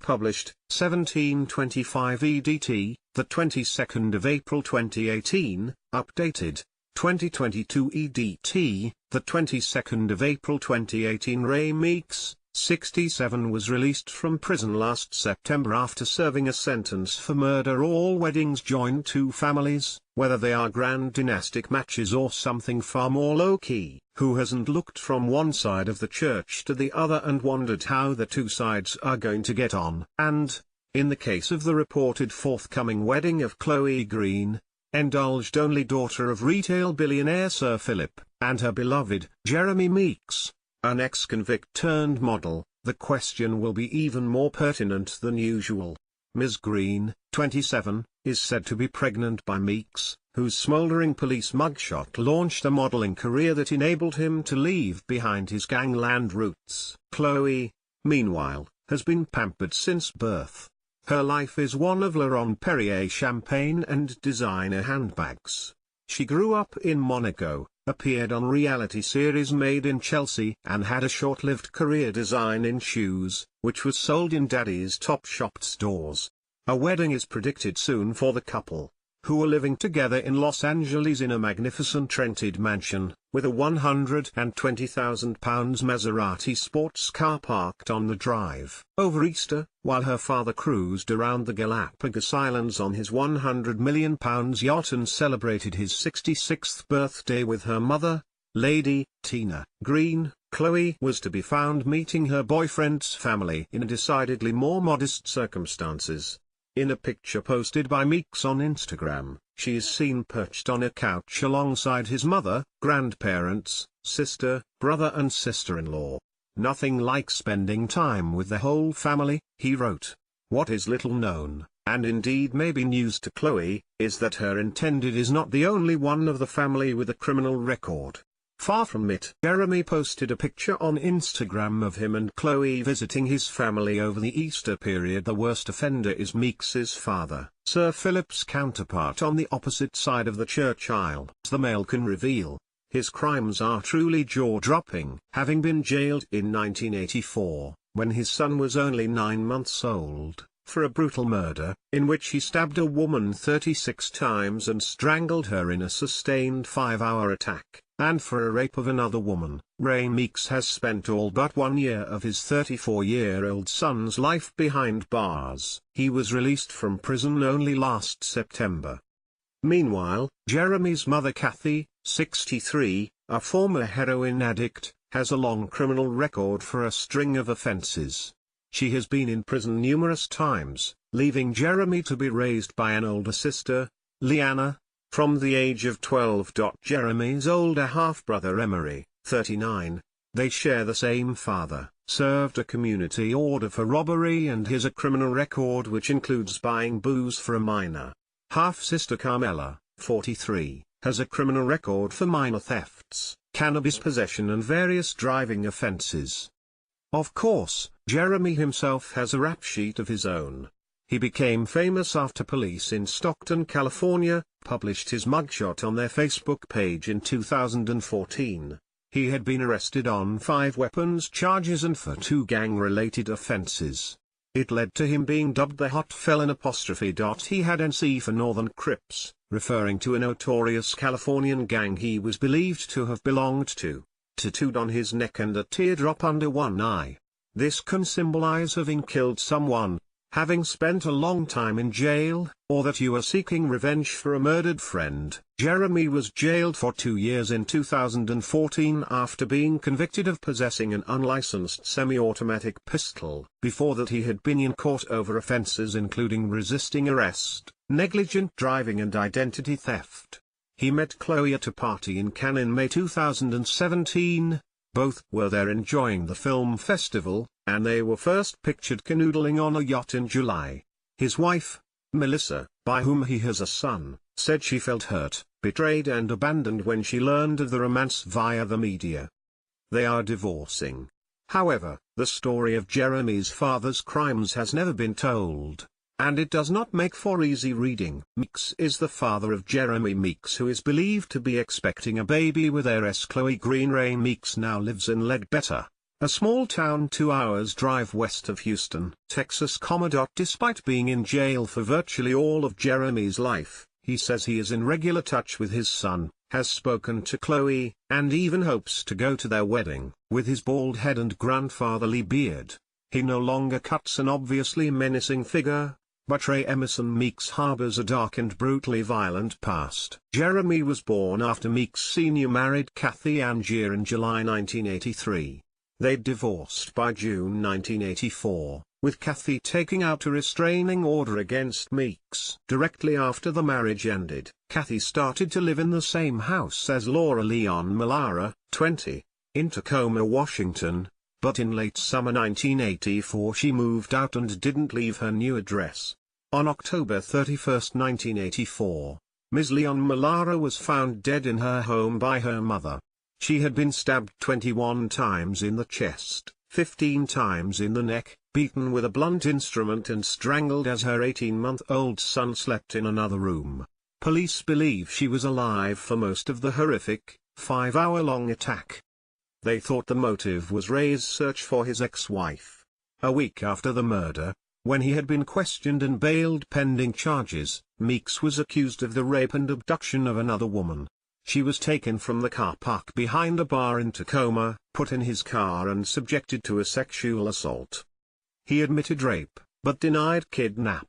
published, 1725 EDT, the 22nd of April 2018, updated, 2022 EDT, the 22nd of April 2018. Ray Meeks, 67, was released from prison last September after serving a sentence for murder. All weddings join two families, whether they are grand dynastic matches or something far more low-key. Who hasn't looked from one side of the church to the other and wondered how the two sides are going to get on? And, in the case of the reported forthcoming wedding of Chloe Green, indulged only daughter of retail billionaire Sir Philip, and her beloved Jeremy Meeks, an ex-convict turned model, the question will be even more pertinent than usual. Ms. Green, 27, is said to be pregnant by Meeks, whose smoldering police mugshot launched a modeling career that enabled him to leave behind his gangland roots. Chloe, meanwhile, has been pampered since birth. Her life is one of Laurent Perrier champagne and designer handbags. She grew up in Monaco, appeared on reality series Made in Chelsea, and had a short-lived career designing shoes, which was sold in Daddy's Topshop stores. A wedding is predicted soon for the couple, who are living together in Los Angeles in a magnificent rented mansion, with a £120,000 Maserati sports car parked on the drive. Over Easter, while her father cruised around the Galapagos Islands on his £100 million yacht and celebrated his 66th birthday with her mother, Lady Tina Green, Chloe was to be found meeting her boyfriend's family in decidedly more modest circumstances. In a picture posted by Meeks on Instagram, she is seen perched on a couch alongside his mother, grandparents, sister, brother and sister-in-law. "Nothing like spending time with the whole family," he wrote. What is little known, and indeed may be news to Chloe, is that her intended is not the only one of the family with a criminal record. Far from it. Jeremy posted a picture on Instagram of him and Chloe visiting his family over the Easter period. The worst offender is Meeks's father, Sir Philip's counterpart on the opposite side of the church aisle. As the Mail can reveal, his crimes are truly jaw-dropping. Having been jailed in 1984, when his son was only 9 months old, for a brutal murder, in which he stabbed a woman 36 times and strangled her in a sustained 5-hour attack, and for a rape of another woman, Ray Meeks has spent all but 1 year of his 34-year-old son's life behind bars. He was released from prison only last September. Meanwhile, Jeremy's mother Kathy, 63, a former heroin addict, has a long criminal record for a string of offenses. She has been in prison numerous times, leaving Jeremy to be raised by an older sister, Leanna, from the age of 12. Jeremy's older half-brother Emery, 39, they share the same father, served a community order for robbery and has a criminal record which includes buying booze for a minor. Half-sister Carmela, 43, has a criminal record for minor thefts, cannabis possession and various driving offenses. Of course, Jeremy himself has a rap sheet of his own. He became famous after police in Stockton, California, published his mugshot on their Facebook page in 2014. He had been arrested on 5 weapons charges and for 2 gang-related offenses. It led to him being dubbed the Hot Felon '. He had NC for Northern Crips, referring to a notorious Californian gang he was believed to have belonged to. Tattooed on his neck and a teardrop under one eye. This can symbolize having killed someone, having spent a long time in jail, or that you are seeking revenge for a murdered friend. Jeremy was jailed for 2 years in 2014 after being convicted of possessing an unlicensed semi-automatic pistol. Before that he had been in court over offenses including resisting arrest, negligent driving and identity theft. He met Chloe at a party in Cannes in May 2017, both were there enjoying the film festival, and they were first pictured canoodling on a yacht in July. His wife, Melissa, by whom he has a son, said she felt hurt, betrayed and abandoned when she learned of the romance via the media. They are divorcing. However, the story of Jeremy's father's crimes has never been told, and it does not make for easy reading. Meeks is the father of Jeremy Meeks, who is believed to be expecting a baby with heiress Chloe Green. Ray Meeks now lives in Ledbetter, a small town 2 hours drive west of Houston, Texas. Despite being in jail for virtually all of Jeremy's life, he says he is in regular touch with his son, has spoken to Chloe, and even hopes to go to their wedding. With his bald head and grandfatherly beard, he no longer cuts an obviously menacing figure, but Ray Meeks harbors a dark and brutally violent past. Jeremy was born after Meeks Sr. married Kathy Angier in July 1983. They divorced by June 1984, with Kathy taking out a restraining order against Meeks. Directly after the marriage ended, Kathy started to live in the same house as Laura Leon Mallara, 20, in Tacoma, Washington, but in late summer 1984 she moved out and didn't leave her new address. On October 31, 1984, Ms. Leon Mallara was found dead in her home by her mother. She had been stabbed 21 times in the chest, 15 times in the neck, beaten with a blunt instrument and strangled as her 18-month-old son slept in another room. Police believe she was alive for most of the horrific, 5-hour-long attack. They thought the motive was Ray's search for his ex-wife. A week after the murder, when he had been questioned and bailed pending charges, Meeks was accused of the rape and abduction of another woman. She was taken from the car park behind a bar in Tacoma, put in his car and subjected to a sexual assault. He admitted rape, but denied kidnap.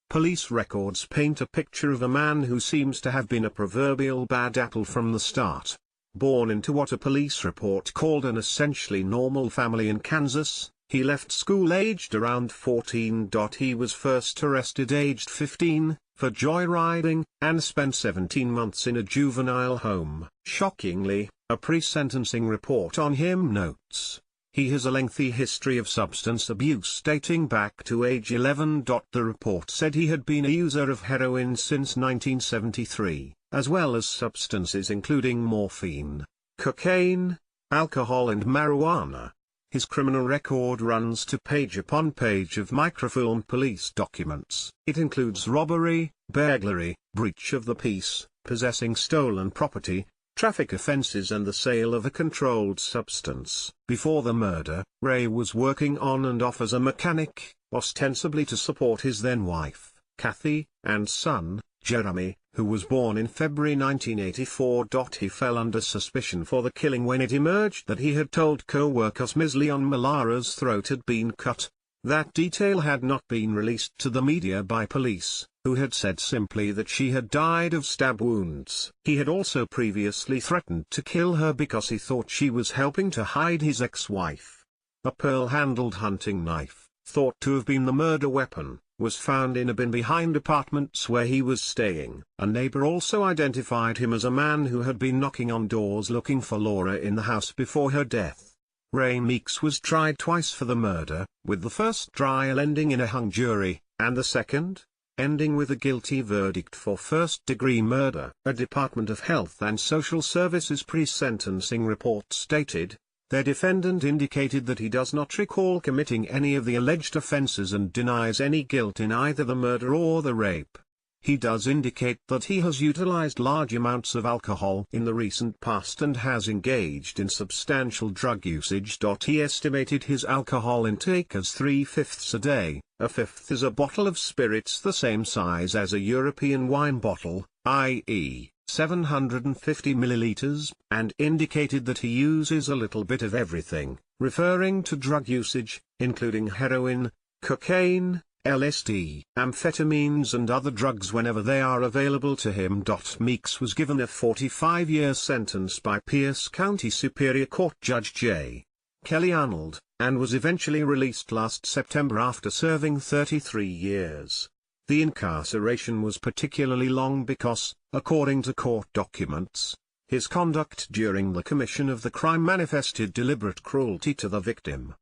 Police records paint a picture of a man who seems to have been a proverbial bad apple from the start. Born into what a police report called an essentially normal family in Kansas, he left school aged around 14. He was first arrested aged 15, for joyriding, and spent 17 months in a juvenile home. Shockingly, a pre-sentencing report on him notes, he has a lengthy history of substance abuse dating back to age 11. The report said he had been a user of heroin since 1973, as well as substances including morphine, cocaine, alcohol and marijuana. His criminal record runs to page upon page of microfilmed police documents. It includes robbery, burglary, breach of the peace, possessing stolen property, traffic offenses and the sale of a controlled substance. Before the murder, Ray was working on and off as a mechanic, ostensibly to support his then-wife, Kathy, and son, Jeremy, who was born in February 1984. He fell under suspicion for the killing when it emerged that he had told co-workers Ms. Leon Malara's throat had been cut. That detail had not been released to the media by police, who had said simply that she had died of stab wounds. He had also previously threatened to kill her because he thought she was helping to hide his ex-wife. A pearl-handled hunting knife, thought to have been the murder weapon, was found in a bin behind apartments where he was staying. A neighbor also identified him as a man who had been knocking on doors looking for Laura in the house before her death. Ray Meeks was tried twice for the murder, with the first trial ending in a hung jury, and the second, ending with a guilty verdict for first-degree murder. A Department of Health and Social Services pre-sentencing report stated, their defendant indicated that he does not recall committing any of the alleged offenses and denies any guilt in either the murder or the rape. He does indicate that he has utilized large amounts of alcohol in the recent past and has engaged in substantial drug usage. He estimated his alcohol intake as 3/5 a day. A fifth is a bottle of spirits the same size as a European wine bottle, i.e., 750 milliliters, and indicated that he uses a little bit of everything, referring to drug usage, including heroin, cocaine, LSD, amphetamines and other drugs whenever they are available to him. Meeks was given a 45-year sentence by Pierce County Superior Court Judge J. Kelly Arnold, and was eventually released last September after serving 33 years. The incarceration was particularly long because, according to court documents, his conduct during the commission of the crime manifested deliberate cruelty to the victim.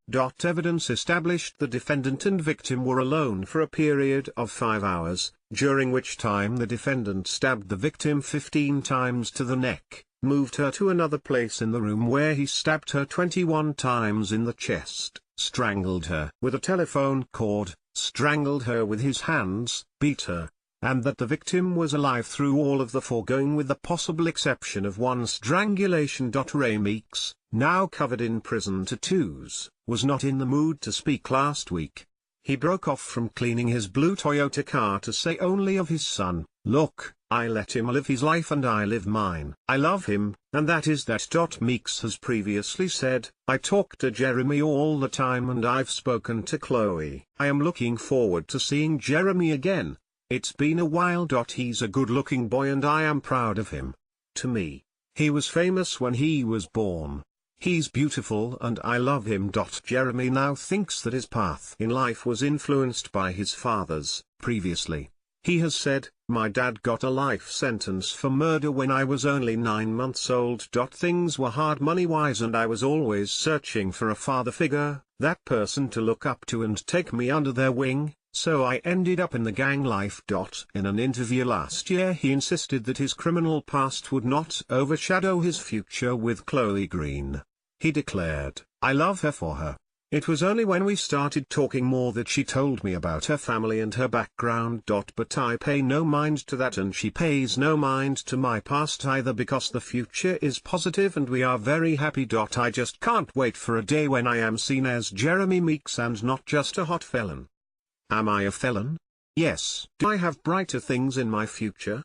Evidence established the defendant and victim were alone for a period of 5 hours, during which time the defendant stabbed the victim 15 times to the neck, moved her to another place in the room where he stabbed her 21 times in the chest, strangled her with a telephone cord, strangled her with his hands, beat her, and that the victim was alive through all of the foregoing with the possible exception of one strangulation. Ray Meeks, now covered in prison tattoos, was not in the mood to speak last week. He broke off from cleaning his blue Toyota car to say only of his son, "Look, I let him live his life and I live mine. I love him, and that is that." Meeks has previously said, "I talk to Jeremy all the time and I've spoken to Chloe. I am looking forward to seeing Jeremy again. It's been a while. He's a good-looking boy and I am proud of him. To me, he was famous when he was born. He's beautiful and I love him." Jeremy now thinks that his path in life was influenced by his father's. Previously, he has said, "My dad got a life sentence for murder when I was only 9 months old. Things were hard money-wise and I was always searching for a father figure, that person to look up to and take me under their wing, so I ended up in the gang life." In an interview last year he insisted that his criminal past would not overshadow his future with Chloe Green. He declared, "I love her for her. It was only when we started talking more that she told me about her family and her background. But I pay no mind to that and she pays no mind to my past either because the future is positive and we are very happy. I just can't wait for a day when I am seen as Jeremy Meeks and not just a hot felon." Am I a felon? Yes. Do I have brighter things in my future?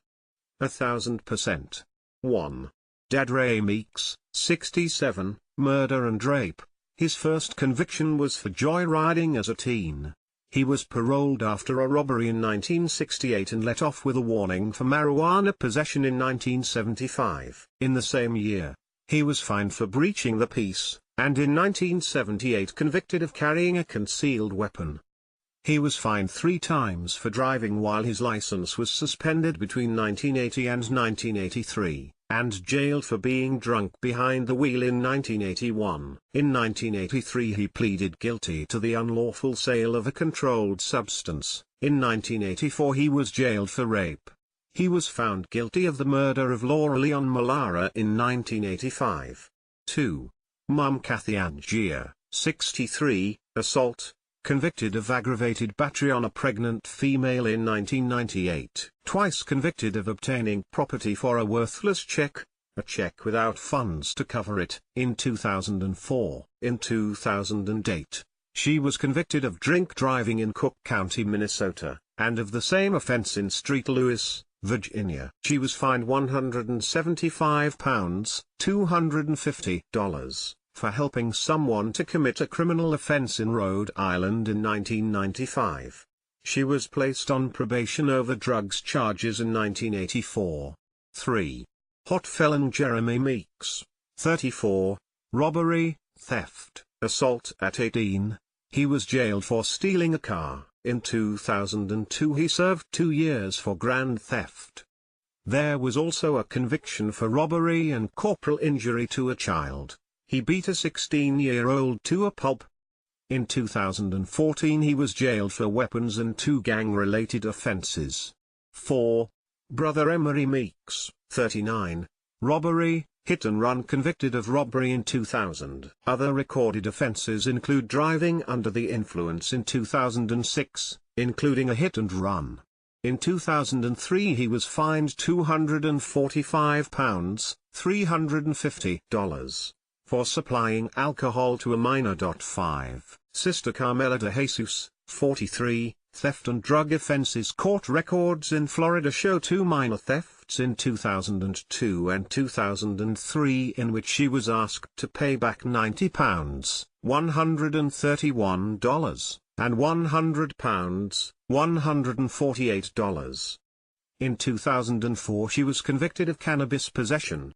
1000%. 1. Dad Ray Meeks, 67, murder and rape. His first conviction was for joyriding as a teen. He was paroled after a robbery in 1968 and let off with a warning for marijuana possession in 1975. In the same year, he was fined for breaching the peace, and in 1978 convicted of carrying a concealed weapon. He was fined 3 times for driving while his license was suspended between 1980 and 1983, and jailed for being drunk behind the wheel in 1981. In 1983 he pleaded guilty to the unlawful sale of a controlled substance. In 1984 he was jailed for rape. He was found guilty of the murder of Laura Leon Malara in 1985. 2. Mum Kathy Angier, 63, assault. Convicted of aggravated battery on a pregnant female in 1998. Twice convicted of obtaining property for a worthless check, a check without funds to cover it, in 2004. In 2008, she was convicted of drink driving in Cook County, Minnesota, and of the same offense in St. Louis, Virginia. She was fined £175, $250. For helping someone to commit a criminal offense in Rhode Island in 1995. She was placed on probation over drugs charges in 1984. 3. Hot felon Jeremy Meeks, 34, robbery, theft, assault at 18. He was jailed for stealing a car. In 2002 he served 2 years for grand theft. There was also a conviction for robbery and corporal injury to a child. He beat a 16-year-old to a pulp. In 2014 he was jailed for weapons and 2 gang-related offenses. 4. Brother Emery Meeks, 39, robbery, hit and run, convicted of robbery in 2000. Other recorded offenses include driving under the influence in 2006, including a hit and run. In 2003 he was fined £245, $350. For supplying alcohol to a minor. 5. Sister Carmela de Jesus, 43, theft and drug offenses. Court records in Florida show 2 minor thefts in 2002 and 2003 in which she was asked to pay back £90, $131, and £100, $148. In 2004 she was convicted of cannabis possession.